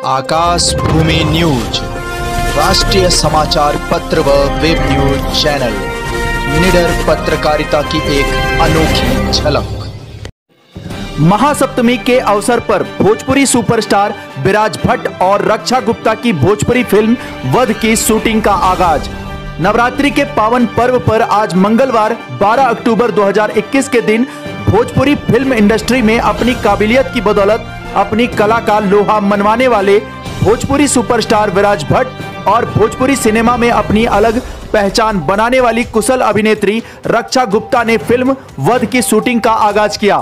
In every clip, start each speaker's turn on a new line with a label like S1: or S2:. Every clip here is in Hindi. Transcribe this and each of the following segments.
S1: आकाश भूमि न्यूज राष्ट्रीय समाचार पत्र व वेब न्यूज चैनल, निडर पत्रकारिता की एक अनोखी झलक।
S2: महासप्तमी के अवसर पर भोजपुरी सुपरस्टार विराज भट्ट और रक्षा गुप्ता की भोजपुरी फिल्म वध की शूटिंग का आगाज। नवरात्रि के पावन पर्व पर आज मंगलवार 12 अक्टूबर 2021 के दिन भोजपुरी फिल्म इंडस्ट्री में अपनी काबिलियत की बदौलत अपनी कला का लोहा मनवाने वाले भोजपुरी सुपरस्टार विराज भट्ट और भोजपुरी सिनेमा में अपनी अलग पहचान बनाने वाली कुशल अभिनेत्री रक्षा गुप्ता ने फिल्म वध की शूटिंग का आगाज किया।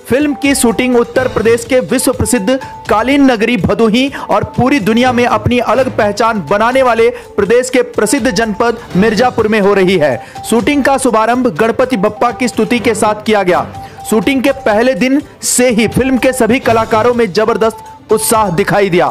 S2: फिल्म की शूटिंग उत्तर प्रदेश के विश्व प्रसिद्ध कालीन नगरी भदोही और पूरी दुनिया में अपनी अलग पहचान बनाने वाले प्रदेश के प्रसिद्ध जनपद मिर्जापुर में हो रही है। शूटिंग का शुभारंभ गणपति बप्पा की स्तुति के साथ किया गया। शूटिंग के पहले दिन से ही फिल्म के सभी कलाकारों में जबरदस्त उत्साह दिखाई दिया।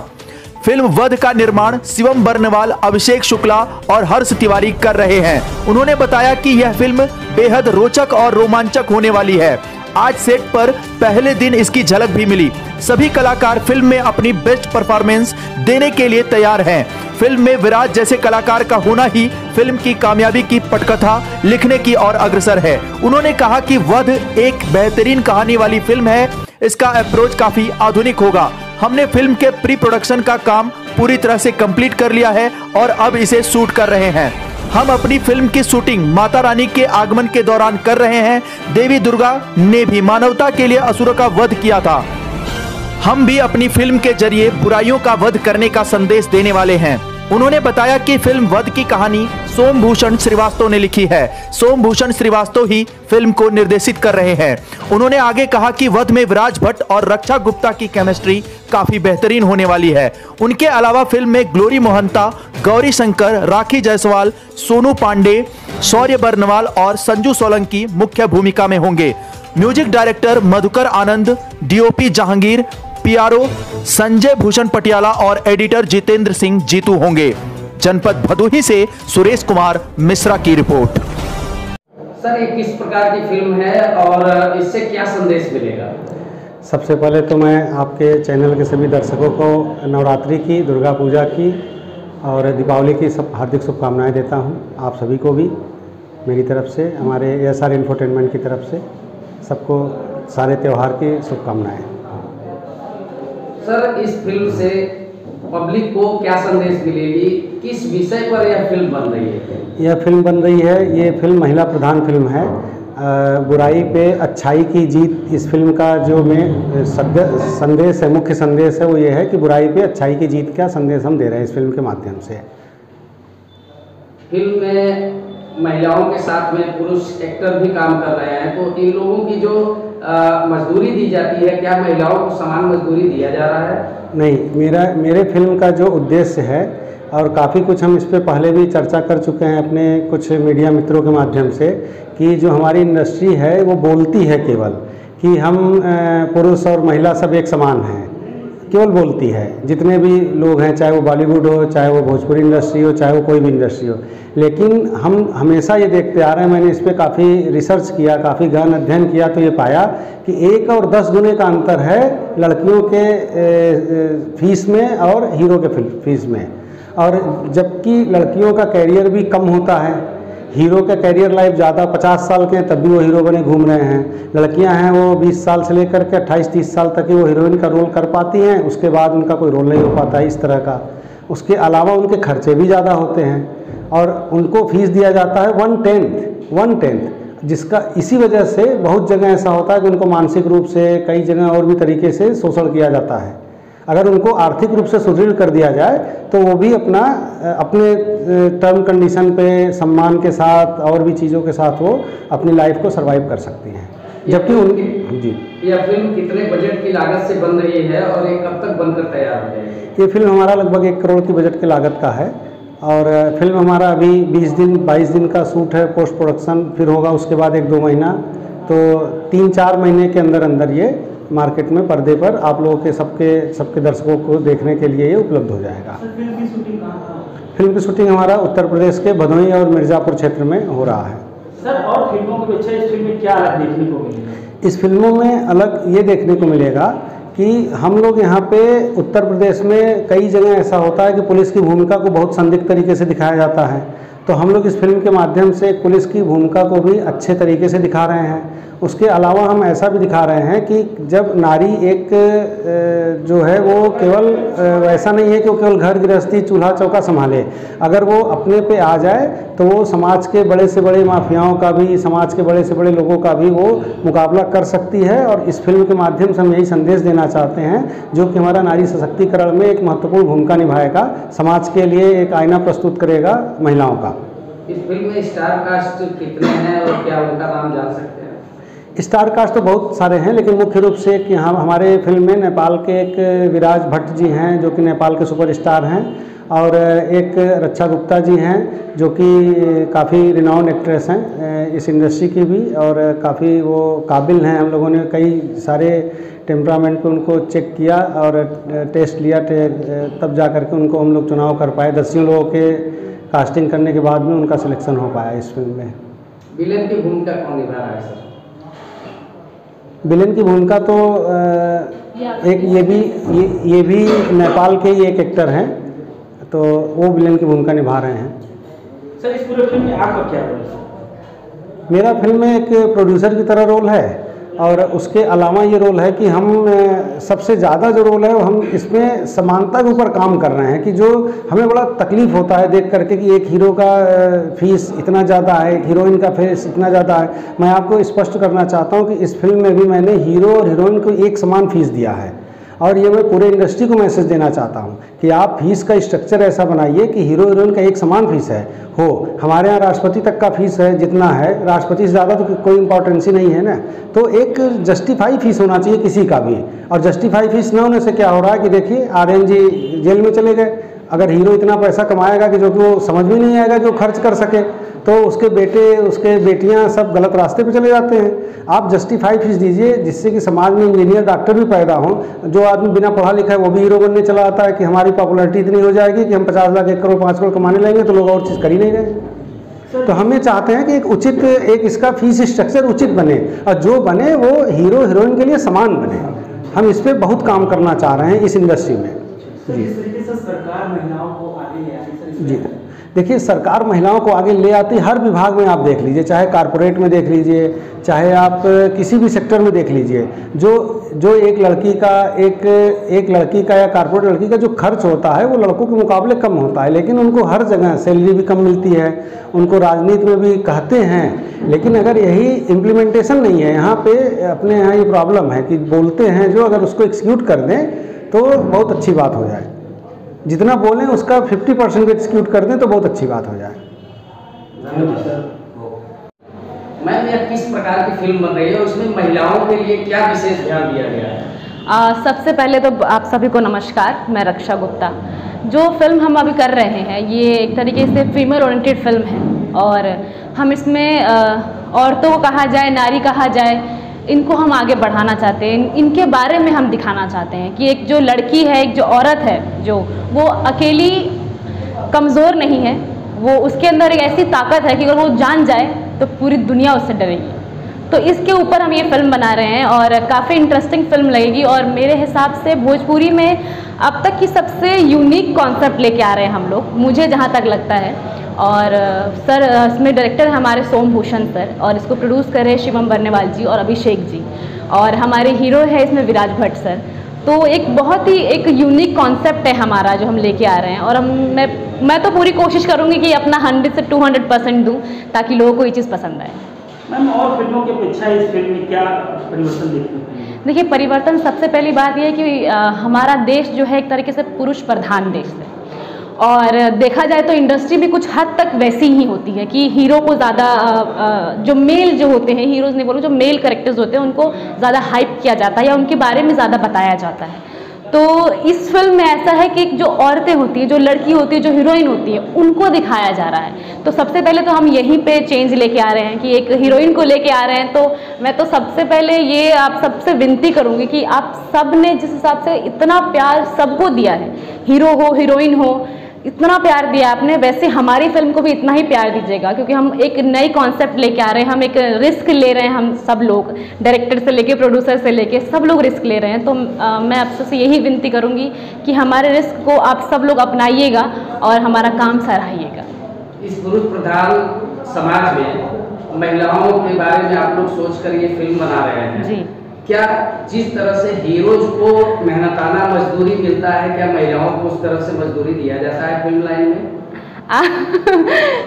S2: फिल्म वध का निर्माण शिवम बर्नवाल, अभिषेक शुक्ला और हर्ष तिवारी कर रहे हैं। उन्होंने बताया कि यह फिल्म बेहद रोचक और रोमांचक होने वाली है। आज सेट पर पहले दिन इसकी झलक भी मिली। सभी कलाकार फिल्म में अपनी बेस्ट परफॉर्मेंस देने के लिए तैयार हैं। फिल्म में विराज जैसे कलाकार का होना ही फिल्म की कामयाबी की पटकथा लिखने की ओर अग्रसर है। उन्होंने कहा कि वध एक बेहतरीन कहानी वाली फिल्म है। इसका अप्रोच काफी आधुनिक होगा। हमने फिल्म के प्री प्रोडक्शन का काम पूरी तरह से कंप्लीट कर लिया है और अब इसे शूट कर रहे हैं। हम अपनी फिल्म की शूटिंग माता रानी के आगमन के दौरान कर रहे हैं। देवी दुर्गा ने भी मानवता के लिए असुरों का वध किया था। हम भी अपनी फिल्म के जरिए बुराइयों का वध करने का संदेश देने वाले हैं। उन्होंने बताया कि फिल्म वध की कहानी सोमभूषण श्रीवास्तव ने लिखी है। सोमभूषण श्रीवास्तव ही फिल्म को निर्देशित कर रहे हैं। उन्होंने आगे कहा कि वध में विराज भट्ट और रक्षा गुप्ता की केमिस्ट्री काफी बेहतरीन होने वाली है। उनके अलावा फिल्म में ग्लोरी मोहंता, गौरी शंकर, राखी जायसवाल, सोनू पांडे, शौर्य बर्नवाल और संजू सोलंकी मुख्य भूमिका में होंगे। म्यूजिक डायरेक्टर मधुकर आनंद, डीओपी जहांगीर, पीआरओ संजय भूषण पटियाला और एडिटर जितेंद्र सिंह जीतू होंगे। जनपद भदोही से सुरेश कुमार मिश्रा की रिपोर्ट।
S3: सर, ये किस प्रकार की फिल्म है और इससे क्या संदेश मिलेगा?
S4: सबसे पहले तो मैं आपके चैनल के सभी दर्शकों को नवरात्रि की, दुर्गा पूजा की और दीपावली की सब हार्दिक शुभकामनाएं देता हूं। आप सभी को भी मेरी तरफ से, हमारे एसआर इंफोटेनमेंट की तरफ से सबको सारे त्यौहार की शुभकामनाएं।
S3: सर, इस फिल्म से पब्लिक को क्या संदेश मिलेगी? किस विषय पर यह फिल्म बन रही है?
S4: यह फिल्म बन रही है, ये फिल्म महिला प्रधान फिल्म है। बुराई पे अच्छाई की जीत इस फिल्म का जो में संदेश है, मुख्य संदेश है, वो ये है कि बुराई पे अच्छाई की जीत का संदेश हम दे रहे हैं इस फिल्म के माध्यम से।
S3: फिल्म में महिलाओं के साथ में पुरुष एक्टर भी काम कर रहे हैं, तो इन लोगों की जो मजदूरी दी जाती है, क्या महिलाओं को समान मजदूरी दिया जा रहा है?
S4: नहीं, मेरे फिल्म का जो उद्देश्य है और काफ़ी कुछ हम इस पे पहले भी चर्चा कर चुके हैं अपने कुछ मीडिया मित्रों के माध्यम से, कि जो हमारी इंडस्ट्री है वो बोलती है केवल कि हम पुरुष और महिला सब एक समान हैं, केवल बोलती है। जितने भी लोग हैं, चाहे वो बॉलीवुड हो, चाहे वो भोजपुरी इंडस्ट्री हो, चाहे वो कोई भी इंडस्ट्री हो, लेकिन हम हमेशा ये देखते आ रहे हैं, मैंने इस पर काफ़ी रिसर्च किया, काफ़ी गहन अध्ययन किया, तो ये पाया कि 1 और 10 गुने का अंतर है लड़कियों के फीस में और हीरो के फीस में। और जबकि लड़कियों का कैरियर भी कम होता है, हीरो का कैरियर लाइफ ज़्यादा, 50 साल के हैं तब भी वो हीरो बने घूम रहे हैं। लड़कियां हैं वो 20 साल से लेकर के 28-30 साल तक ही वो हीरोइन का रोल कर पाती हैं, उसके बाद उनका कोई रोल नहीं हो पाता है इस तरह का। उसके अलावा उनके खर्चे भी ज़्यादा होते हैं और उनको फीस दिया जाता है 1/10, जिसका इसी वजह से बहुत जगह ऐसा होता है कि उनको मानसिक रूप से, कई जगह और भी तरीके से शोषण किया जाता है। अगर उनको आर्थिक रूप से सुदृढ़ कर दिया जाए तो वो भी अपने टर्म कंडीशन पे सम्मान के साथ और भी चीज़ों के साथ वो अपनी लाइफ को सरवाइव कर सकती हैं। जबकि उनकी जी,
S3: यह फिल्म कितने बजट की लागत से बन रही है और ये कब तक बनकर तैयार हो जाएगी?
S4: ये फिल्म हमारा लगभग 1 करोड़ की बजट की लागत का है और फिल्म हमारा अभी 22 दिन का शूट है, पोस्ट प्रोडक्शन फिर होगा उसके बाद 1-2 महीना, तो 3-4 महीने के अंदर ये मार्केट में पर्दे पर आप लोगों के सबके दर्शकों को देखने के लिए ये उपलब्ध हो जाएगा।
S3: फिल्म की शूटिंग कहाँ?
S4: फिल्म की शूटिंग हमारा उत्तर प्रदेश के भदोही और मिर्ज़ापुर क्षेत्र में हो रहा है।
S3: सर, और फिल्मों की अपेक्षा इस फिल्म में क्या अलग देखने को मिलेगा?
S4: इस फिल्मों में अलग ये देखने को मिलेगा कि हम लोग यहाँ पे उत्तर प्रदेश में कई जगह ऐसा होता है कि पुलिस की भूमिका को बहुत संदिग्ध तरीके से दिखाया जाता है, तो हम लोग इस फिल्म के माध्यम से पुलिस की भूमिका को भी अच्छे तरीके से दिखा रहे हैं। उसके अलावा हम ऐसा भी दिखा रहे हैं कि जब नारी एक जो है वो केवल ऐसा नहीं है कि वो केवल घर गृहस्थी चूल्हा चौका संभाले, अगर वो अपने पे आ जाए तो वो समाज के बड़े से बड़े माफियाओं का भी, समाज के बड़े से बड़े लोगों का भी वो मुकाबला कर सकती है। और इस फिल्म के माध्यम से हम यही संदेश देना चाहते हैं, जो कि हमारा नारी सशक्तिकरण में एक महत्वपूर्ण भूमिका निभाएगा, समाज के लिए एक आईना प्रस्तुत करेगा महिलाओं का।
S3: इस फिल्म में स्टार कास्ट कितने हैं और क्या उनका नाम जान सकते हैं?
S4: स्टार कास्ट तो बहुत सारे हैं, लेकिन मुख्य रूप से कि यहाँ हमारे फिल्म में नेपाल के एक विराज भट्ट जी हैं जो कि नेपाल के सुपरस्टार हैं, और एक रक्षा गुप्ता जी हैं जो कि काफ़ी रिनाउंड एक्ट्रेस हैं इस इंडस्ट्री की भी, और काफ़ी वो काबिल हैं। हम लोगों ने कई सारे टेम्परामेंट पे उनको चेक किया और टेस्ट लिया, तब जा कर के उनको हम लोग चुनाव कर पाए। 10 लोगों के कास्टिंग करने के बाद में उनका सिलेक्शन हो पाया इस फिल्म में।
S3: विलेन की भूमिका कौन निभा रहा है सर?
S4: विलेन की भूमिका तो एक ये भी नेपाल के ही एक एक्टर हैं, तो वो विलेन की भूमिका निभा रहे हैं।
S5: सर इस पूरे फिल्म में आपका क्या रोल है?
S4: मेरा फिल्म में एक प्रोड्यूसर की तरह रोल है, और उसके अलावा ये रोल है कि हम सबसे ज़्यादा जो रोल है वो हम इसमें समानता के ऊपर काम कर रहे हैं, कि जो हमें बड़ा तकलीफ़ होता है देख करके कि एक हीरो का फीस इतना ज़्यादा है, एक हीरोइन का फीस इतना ज़्यादा है। मैं आपको स्पष्ट करना चाहता हूँ कि इस फिल्म में भी मैंने हीरो और हीरोइन को एक समान फीस दिया है, और ये मैं पूरे इंडस्ट्री को मैसेज देना चाहता हूँ कि आप फीस का स्ट्रक्चर ऐसा बनाइए कि हीरो हीरोइन का एक समान फीस हो। हमारे यहाँ राष्ट्रपति तक का फीस है जितना है, राष्ट्रपति से ज़्यादा तो कोई इंपॉर्टेंस ही नहीं है ना, तो एक जस्टिफाई फीस होना चाहिए किसी का भी। और जस्टिफाई फीस न होने से क्या हो रहा है कि देखिए आर्यन जी जेल में चले गए, अगर हीरो इतना पैसा कमाएगा कि जो कि वो समझ भी नहीं आएगा कि वो खर्च कर सके, तो उसके बेटे उसके बेटियां सब गलत रास्ते पे चले जाते हैं। आप जस्टिफाई फीस दीजिए जिससे कि समाज में इंजीनियर डॉक्टर भी पैदा हों। जो आदमी बिना पढ़ा लिखा है वो भी हीरो बनने चला आता है कि हमारी पॉपुलैरिटी इतनी हो जाएगी कि हम 50 लाख 1 करोड़ 5 करोड़ कमाने लगेंगे, तो लोग और चीज़ कर ही नहीं रहे। तो हम ये चाहते हैं कि एक उचित एक इसका फीस स्ट्रक्चर उचित बने, और जो बने वो हीरो हीरोइन के लिए समान बने। हम इस पर बहुत काम करना चाह रहे हैं इस इंडस्ट्री में।
S5: जी सरकार महिलाओं को आगे ले आती है।
S4: जी देखिए, सरकार महिलाओं को आगे ले आती, हर विभाग में आप देख लीजिए, चाहे कारपोरेट में देख लीजिए, चाहे आप किसी भी सेक्टर में देख लीजिए। जो एक लड़की का या कारपोरेट लड़की का जो खर्च होता है वो लड़कों के मुकाबले कम होता है, लेकिन उनको हर जगह सैलरी भी कम मिलती है, उनको राजनीति में भी कहते हैं। लेकिन अगर यही इम्प्लीमेंटेशन नहीं है, यहाँ पे अपने यहाँ ये प्रॉब्लम है कि बोलते हैं जो, अगर उसको एक्सिक्यूट कर दें तो बहुत अच्छी बात हो जाए। जितना बोलें उसका 50% एक्सिक्यूट कर दें तो बहुत अच्छी बात हो जाए।
S3: मैम यह किस प्रकार की फिल्म बन रही है और उसमें महिलाओं के लिए क्या विशेष ध्यान दिया गया है?
S6: सबसे पहले तो आप सभी को नमस्कार, मैं रक्षा गुप्ता। जो फिल्म हम अभी कर रहे हैं ये एक तरीके से फीमेल ओरिएंटेड फिल्म है, और हम इसमें औरतों को कहा जाए, नारी कहा जाए, इनको हम आगे बढ़ाना चाहते हैं। इनके बारे में हम दिखाना चाहते हैं कि एक जो लड़की है, एक जो औरत है, जो वो अकेली कमज़ोर नहीं है, वो उसके अंदर एक ऐसी ताकत है कि अगर वो जान जाए तो पूरी दुनिया उससे डरेगी। तो इसके ऊपर हम ये फिल्म बना रहे हैं और काफ़ी इंटरेस्टिंग फिल्म लगेगी, और मेरे हिसाब से भोजपुरी में अब तक की सबसे यूनिक कॉन्सेप्ट लेके आ रहे हैं हम लोग, मुझे जहाँ तक लगता है। और सर इसमें डायरेक्टर है हमारे सोमभूषण सर, और इसको प्रोड्यूस कर रहे हैं शिवम बर्नेवाल जी और अभिषेक जी, और हमारे हीरो है इसमें विराज भट्ट सर। तो एक बहुत ही एक यूनिक कॉन्सेप्ट है हमारा जो हम लेके आ रहे हैं, और मैं तो पूरी कोशिश करूँगी कि अपना 100 से 200% दूँ ताकि लोगों को ये चीज़ पसंद आए।
S5: मैम और फिल्मों की अपेक्षा इस फिल्म में क्या परिवर्तन देखने को मिला?
S6: देखिए, परिवर्तन सबसे पहली बात यह है कि हमारा देश जो है एक तरीके से पुरुष प्रधान देश है, और देखा जाए तो इंडस्ट्री भी कुछ हद तक वैसी ही होती है कि हीरो को ज़्यादा जो मेल जो होते हैं, हीरोज़ नहीं बोलूँ, जो मेल कैरेक्टर्स होते हैं उनको ज़्यादा हाइप किया जाता है या उनके बारे में ज़्यादा बताया जाता है। तो इस फिल्म में ऐसा है कि जो औरतें होती हैं, जो लड़की होती है, जो हीरोइन होती है, उनको दिखाया जा रहा है। तो सबसे पहले तो हम यहीं पे चेंज लेके आ रहे हैं कि एक हीरोइन को लेके आ रहे हैं। तो मैं तो सबसे पहले ये आप सबसे विनती करूँगी कि आप सब ने जिस हिसाब से इतना प्यार सबको दिया है, हीरो हो हीरोइन हो, इतना प्यार दिया आपने, वैसे हमारी फिल्म को भी इतना ही प्यार दीजिएगा, क्योंकि हम एक नई कॉन्सेप्ट लेके आ रहे हैं, हम एक रिस्क ले रहे हैं, हम सब लोग डायरेक्टर से लेके प्रोड्यूसर से लेके सब लोग रिस्क ले रहे हैं। तो मैं आप सबसे यही विनती करूँगी कि हमारे रिस्क को आप सब लोग अपनाइएगा और हमारा काम सराहिएगा।
S3: इस पुरुष प्रधान समाज में महिलाओं के बारे में आप लोग सोच कर ये फिल्म बना रहे हैं
S6: जी। क्या
S3: जिस तरह से हीरोज को मेहनताना मजदूरी मिलता है, क्या महिलाओं को उस तरह से मजदूरी दिया जाता है फिल्म लाइन में?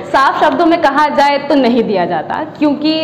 S6: साफ शब्दों में कहा जाए तो नहीं दिया जाता, क्योंकि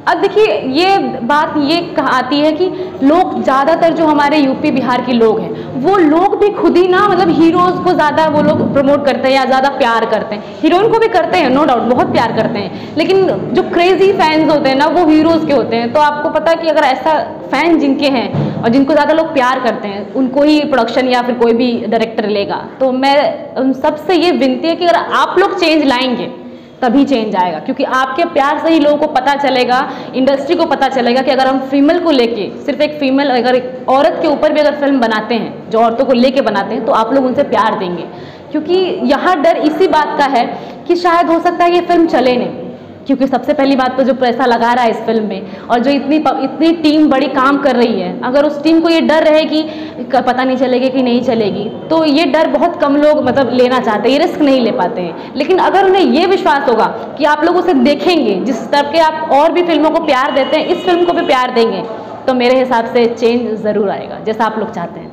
S6: अब देखिए ये बात ये आती है कि लोग ज़्यादातर जो हमारे यूपी बिहार के लोग हैं वो लोग भी खुद ही ना मतलब हीरोज़ को ज़्यादा वो लोग प्रमोट करते हैं या ज़्यादा प्यार करते हैं। हीरोइन को भी करते हैं, नो डाउट, बहुत प्यार करते हैं, लेकिन जो क्रेजी फैंस होते हैं ना वो हीरोज़ के होते हैं। तो आपको पता है कि अगर ऐसा फैन जिनके हैं और जिनको ज़्यादा लोग प्यार करते हैं उनको ही प्रोडक्शन या फिर कोई भी डायरेक्टर लेगा। तो मैं उन सबसे ये विनती है कि अगर आप लोग चेंज लाएंगे तभी चेंज आएगा, क्योंकि आपके प्यार से ही लोगों को पता चलेगा, इंडस्ट्री को पता चलेगा कि अगर हम फीमेल को लेके सिर्फ एक फीमेल, अगर एक औरत के ऊपर भी अगर फिल्म बनाते हैं, जो औरतों को लेके बनाते हैं, तो आप लोग उनसे प्यार देंगे। क्योंकि यहाँ डर इसी बात का है कि शायद हो सकता है ये फिल्म चले नहीं, क्योंकि सबसे पहली बात तो जो पैसा लगा रहा है इस फिल्म में और जो इतनी टीम बड़ी काम कर रही है, अगर उस टीम को ये डर रहे कि पता नहीं चलेगी कि नहीं चलेगी, तो ये डर बहुत कम लोग मतलब लेना चाहते हैं, ये रिस्क नहीं ले पाते हैं। लेकिन अगर उन्हें ये विश्वास होगा कि आप लोग उसे देखेंगे, जिस तरह के आप और भी फिल्मों को प्यार देते हैं, इस फिल्म को भी प्यार देंगे, तो मेरे हिसाब से चेंज ज़रूर आएगा, जैसा आप लोग चाहते हैं।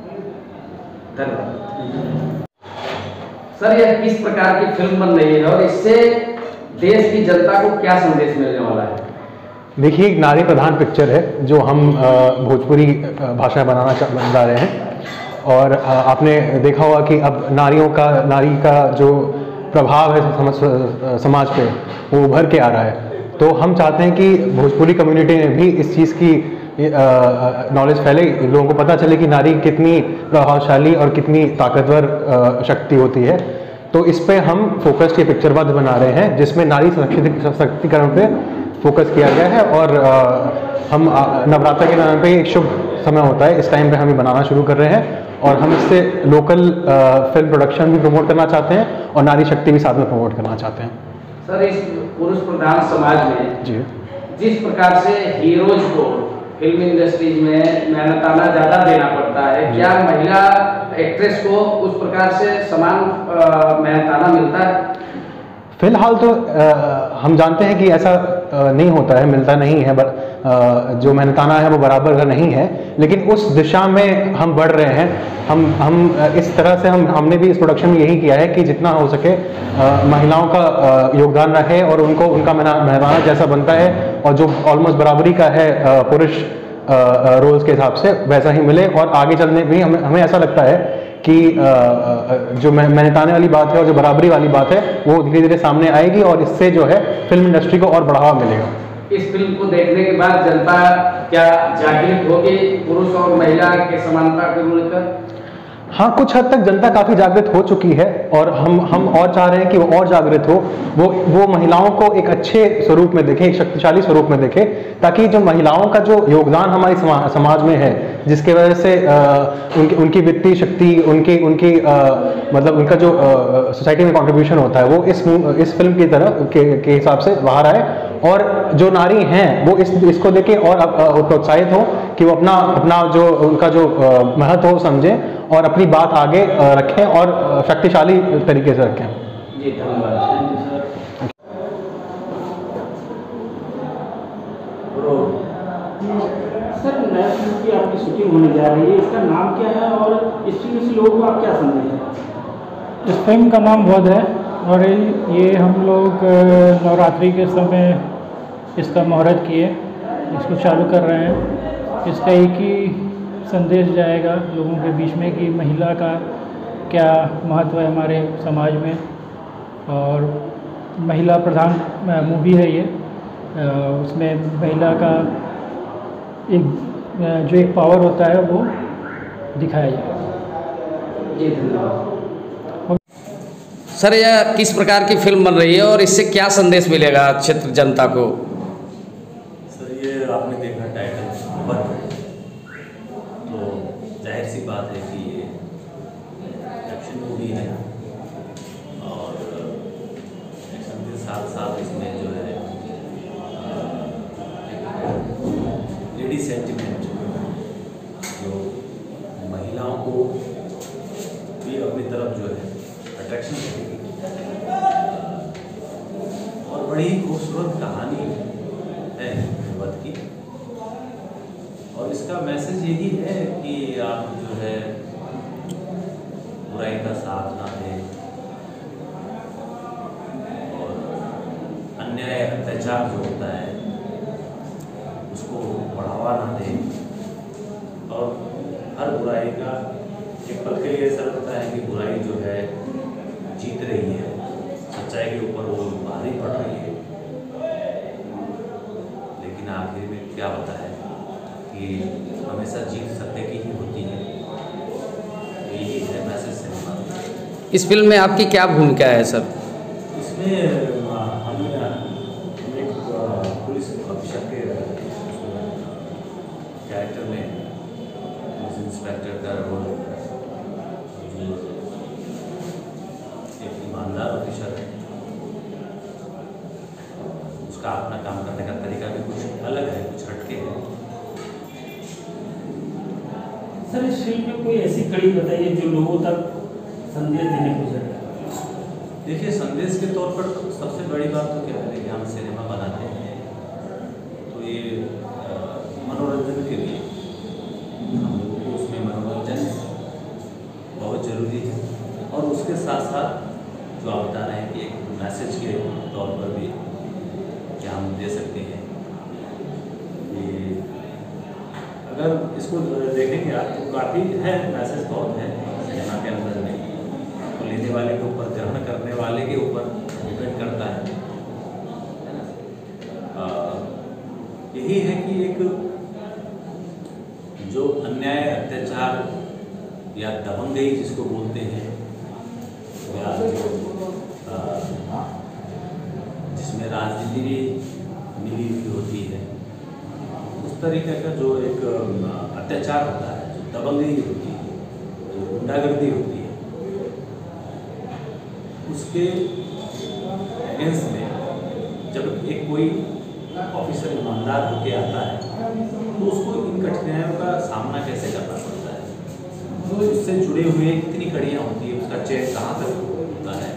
S3: सर, यह किस प्रकार की फिल्म बन रही है और इससे देश की जनता को क्या संदेश मिलने वाला है?
S7: देखिए, एक नारी प्रधान पिक्चर है जो हम भोजपुरी भाषा में बनाना जा रहे हैं और आपने देखा होगा कि अब नारी का जो प्रभाव है समाज पे वो उभर के आ रहा है। तो हम चाहते हैं कि भोजपुरी कम्युनिटी में भी इस चीज़ की नॉलेज फैले, लोगों को पता चले कि नारी कितनी प्रभावशाली और कितनी ताकतवर शक्ति होती है। तो इस पे हम फोकस ये पिक्चरबद्ध बना रहे हैं जिसमें नारी सशक्तिकरण पे फोकस किया गया है और हम नवरात्र के नाम पे एक शुभ समय होता है, इस टाइम पे हम ये बनाना शुरू कर रहे हैं और हम इससे लोकल फिल्म प्रोडक्शन भी प्रमोट करना चाहते हैं और नारी शक्ति भी साथ में प्रमोट करना चाहते हैं।
S3: सर, इस पुरुष प्रधान समाज में
S7: जी
S3: जिस प्रकार से हीरोज को फिल्म इंडस्ट्रीज में मेहनताना ज़्यादा देना पड़ता है, क्या महिला एक्ट्रेस को उस प्रकार से समान मेहनताना मिलता है?
S7: फिलहाल तो हम जानते हैं कि ऐसा नहीं होता है, मिलता नहीं है, जो मेहनताना है वो बराबर का नहीं है, लेकिन उस दिशा में हम बढ़ रहे हैं। हम इस तरह से हमने भी इस प्रोडक्शन में यही किया है कि जितना हो सके महिलाओं का योगदान रहे और उनको उनका मेहनताना जैसा बनता है और जो ऑलमोस्ट बराबरी का है पुरुष रोल्स के हिसाब से वैसा ही मिले। और आगे चलने भी हमें ऐसा लगता है कि जो मेहनताने वाली बात है और जो बराबरी वाली बात है वो धीरे धीरे सामने आएगी और इससे जो है फिल्म इंडस्ट्री को और बढ़ावा मिलेगा।
S3: इस फिल्म को देखने के बाद जनता क्या जागृत होगी पुरुष और महिला के समानता को लेकर?
S7: हाँ, कुछ हद तक जनता काफ़ी जागृत हो चुकी है और हम और चाह रहे हैं कि वो और जागृत हो, वो महिलाओं को एक अच्छे स्वरूप में देखें, एक शक्तिशाली स्वरूप में देखें, ताकि जो महिलाओं का जो योगदान हमारी समाज में है, जिसके वजह से उनकी वित्तीय शक्ति, उनकी मतलब उनका जो सोसाइटी में कंट्रीब्यूशन होता है वो इस फिल्म की तरह के हिसाब से बाहर आए और जो नारी हैं वो इसको देखें और प्रोत्साहित हो कि वो अपना जो उनका जो महत्व हो समझें और अपनी बात आगे रखें और शक्तिशाली तरीके से रखें।
S3: जी, धन्यवाद।
S5: सर, नया फिल्म की आपकी शूटिंग होने जा रही है, इसका नाम क्या है और इस फिल्म से लोगों को आप क्या संदेश हैं?
S8: इस फिल्म का नाम वध है और ये हम लोग नवरात्रि के समय इसका मुहूर्त किए, इसको चालू कर रहे हैं। इसका एक ही संदेश जाएगा लोगों के बीच में कि महिला का क्या महत्व है हमारे समाज में, और महिला प्रधान मूवी है ये। उसमें महिला का एक पावर होता है वो दिखाया जाएगा।
S3: जी, धन्यवाद। सर, यह किस प्रकार की फिल्म बन रही है और इससे क्या संदेश मिलेगा क्षेत्र जनता को?
S9: सर, ये आपने देखा टाइटल वध, तो जाहिर सी बात है कि ये एक्शन मूवी है जो है अट्रैक्शन रहेगी। और बड़ी खूबसूरत कहानी है वध की, और इसका मैसेज यही है कि आप जो है बुराई का साथ ना दें और अन्याय अत्याचार जो होता है उसको बढ़ावा ना दें, और हर बुराई का एक पल के लिए ऐसा लगता है कि बुराई जो है जीत रही है, सच्चाई के ऊपर वो भारी पड़ रही है, लेकिन आखिर में क्या होता है कि हमेशा जीत सत्य की ही होती है। यही है मैसेज सिनेमा।
S3: इस फिल्म में आपकी क्या भूमिका है सर?
S9: इसमें हम एक पुलिस ऑफिसर के कैरेक्टर में पुलिस इंस्पेक्टर का रोल, जो एक ईमानदार ऑफिसर है, उसका अपना काम करने का तरीका भी कुछ अलग है, कुछ हटके है।
S5: सर, इस फिल्म में कोई ऐसी कड़ी बताइए जो लोगों तक संदेश देने को जरूरत है।
S9: देखिए, संदेश के तौर पर सबसे बड़ी बात तो क्या है कि हम सिनेमा बनाते हैं तो ये मनोरंजन के लिए, हम लोगों को उसमें मनोरंजन बहुत ज़रूरी है, और उसके साथ साथ जो आप बता रहे हैं कि एक मैसेज के तौर पर भी क्या हम दे सकते हैं कि अगर इसको देखेंगे आप तो काफ़ी है, मैसेज बहुत है सिनेमा के अंदर में, तो लेने वाले के ऊपर, ग्रहण करने वाले के ऊपर डिपेंड करता है ना। यही है कि एक जो अन्याय अत्याचार या दबंगई जिसको बोलते हैं, या जो जिसमें राजनीति भी मिली हुई होती है, उस तरीके का जो एक अत्याचार होता है, जो दबंगई होती है, जो गुंडागर्दी होती है, उसके अगेंस्ट में जब एक कोई ऑफिसर ईमानदार होके आता है तो उसको इन कठिनाइयों का सामना कैसे करना पड़ता है, तो इससे जुड़े हुए कितनी कड़ियाँ होती है, उसका चेन कहाँ तक होता है,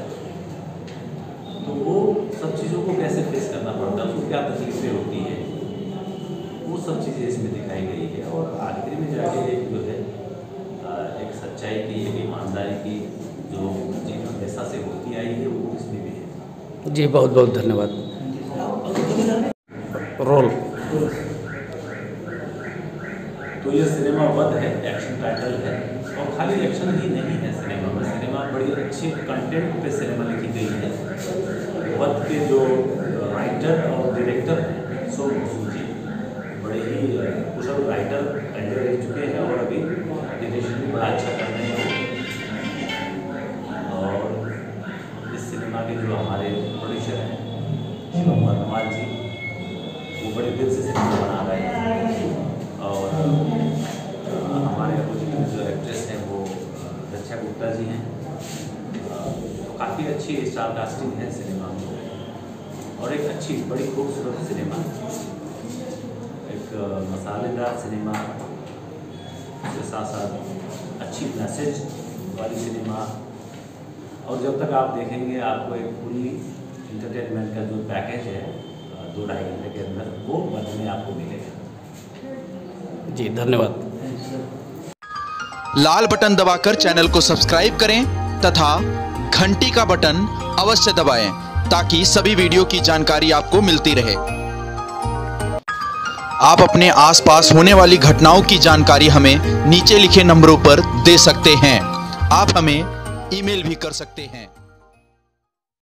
S9: तो वो सब चीज़ों को कैसे फेस करना पड़ता है, उसको क्या तकलीफें होती है, वो सब चीज़ें इसमें दिखाई गई है। और आखिर में जाके एक जो है एक सच्चाई की, एक ईमानदारी की जो जीत हमेशा से होती आई है, वो इसमें भी है।
S3: जी, बहुत बहुत धन्यवाद। रोल
S9: तो ये सिनेमा वध है, एक्शन टाइटल है, और खाली एक्शन ही नहीं है सिनेमा में, सिनेमा बड़ी अच्छी कंटेंट पे सिनेमा लिखी गई है। वध के जो राइटर और डायरेक्टर हैं सो बसु जी, बड़े ही कुशल राइटर पहले रह चुके हैं और अभी डायरेक्शन भी बड़ा अच्छा कर रहे हैं। और इस सिनेमा के जो हमारे प्रोड्यूसर हैं शिवम वर्णवाल जी, वो बड़े दिल से सिनेमा बना रहे हैं, और हमारे अपोजिट जो एक्ट्रेस हैं वो रक्षा गुप्ता जी हैं। काफ़ी अच्छी स्टार कास्टिंग है सिनेमा में, और एक अच्छी बड़ी खूबसूरत सिनेमा, एक मसालेदार सिनेमा के साथ साथ अच्छी मैसेज वाली सिनेमा। और जब तक आप देखेंगे आपको एक फुल्ली इंटरटेनमेंट का जो पैकेज है 2-2.5 घंटे के अंदर, वो वध में आपको मिलेगा।
S3: जी, धन्यवाद।
S1: लाल बटन दबाकर चैनल को सब्सक्राइब करें तथा घंटी का बटन अवश्य दबाएं ताकि सभी वीडियो की जानकारी आपको मिलती रहे। आप अपने आसपास होने वाली घटनाओं की जानकारी हमें नीचे लिखे नंबरों पर दे सकते हैं। आप हमें ईमेल भी कर सकते हैं।